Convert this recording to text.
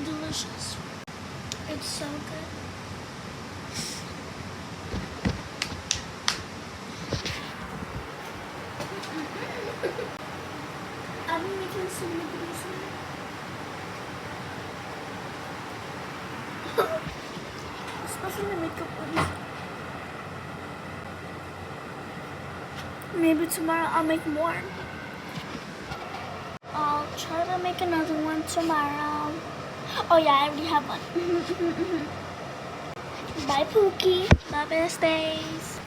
delicious. It's so good. I've been making so many videos. Especially the makeup ones. Maybe tomorrow I'll make more. I'll try to make another one tomorrow. Oh yeah, I already have one. Bye Pookie. Bye besties.